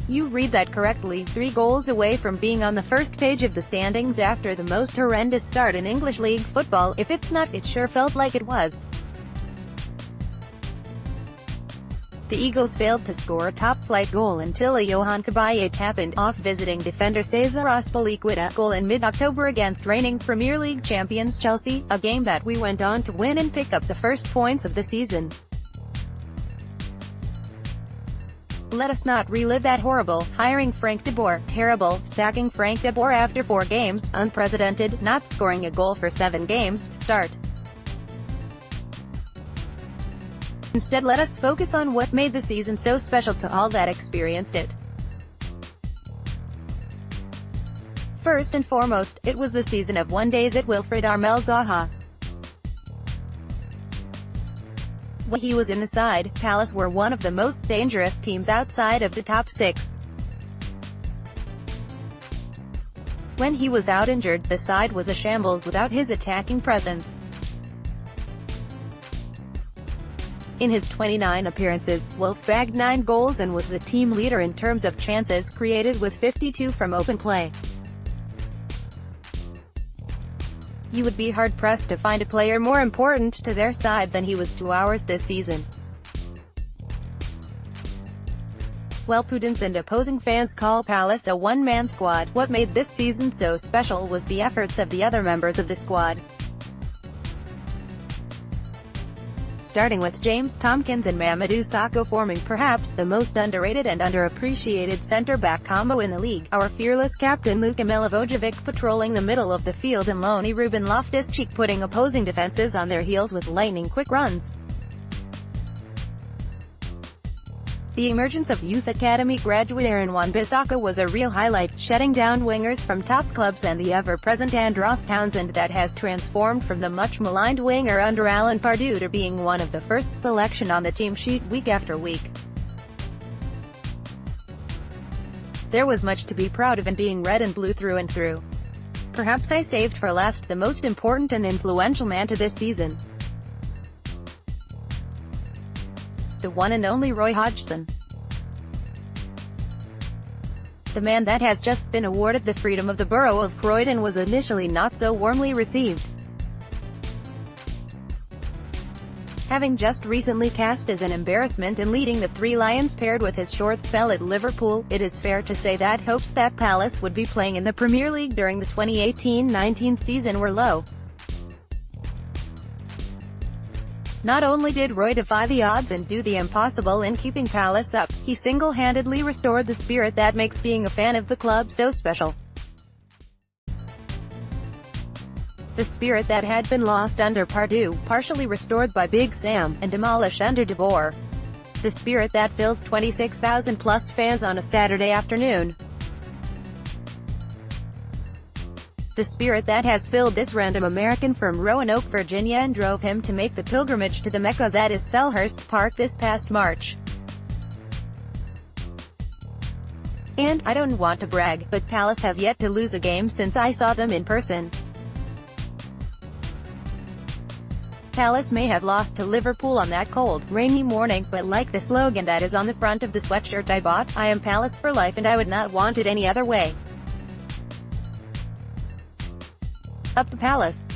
You read that correctly, 3 goals away from being on the first page of the standings after the most horrendous start in English League football. If it's not, it sure felt like it was. The Eagles failed to score a top-flight goal until a Yohan Cabaye tap-in off visiting defender Cesar Azpilicueta goal in mid-October against reigning Premier League champions Chelsea, a game that we went on to win and pick up the first points of the season. Let us not relive that horrible, hiring Frank de Boer, terrible, sacking Frank de Boer after 4 games, unprecedented, not scoring a goal for 7 games, start. Instead, let us focus on what made the season so special to all that experienced it. First and foremost, it was the season of one-days at Wilfried Armel Zaha. When he was in the side, Palace were one of the most dangerous teams outside of the top 6. When he was out injured, the side was a shambles without his attacking presence. In his 29 appearances, Wolf bagged 9 goals and was the team leader in terms of chances created with 52 from open play. You would be hard-pressed to find a player more important to their side than he was to ours this season. While Prudence and opposing fans call Palace a one-man squad, what made this season so special was the efforts of the other members of the squad. Starting with James Tompkins and Mamadou Sakho forming perhaps the most underrated and underappreciated centre-back combo in the league, our fearless captain Luka Milivojevic patrolling the middle of the field and lonely Ruben Loftus-Cheek putting opposing defenses on their heels with lightning-quick runs. The emergence of youth academy graduate Aaron Wan-Bissaka was a real highlight, shutting down wingers from top clubs and the ever-present Andros Townsend that has transformed from the much-maligned winger under Alan Pardew to being one of the first selection on the team sheet week after week. There was much to be proud of in being red and blue through and through. Perhaps I saved for last the most important and influential man to this season. The one and only Roy Hodgson. The man that has just been awarded the freedom of the borough of Croydon was initially not so warmly received. Having just recently cast as an embarrassment in leading the Three Lions paired with his short spell at Liverpool, it is fair to say that hopes that Palace would be playing in the Premier League during the 2018-19 season were low. Not only did Roy defy the odds and do the impossible in keeping Palace up, he single-handedly restored the spirit that makes being a fan of the club so special. The spirit that had been lost under Pardew, partially restored by Big Sam, and demolished under De Boer. The spirit that fills 26,000-plus fans on a Saturday afternoon. The spirit that has filled this random American from Roanoke, Virginia and drove him to make the pilgrimage to the Mecca that is Selhurst Park this past March. And, I don't want to brag, but Palace have yet to lose a game since I saw them in person. Palace may have lost to Liverpool on that cold, rainy morning, but like the slogan that is on the front of the sweatshirt I bought, I am Palace for life and I would not want it any other way. Up the Palace.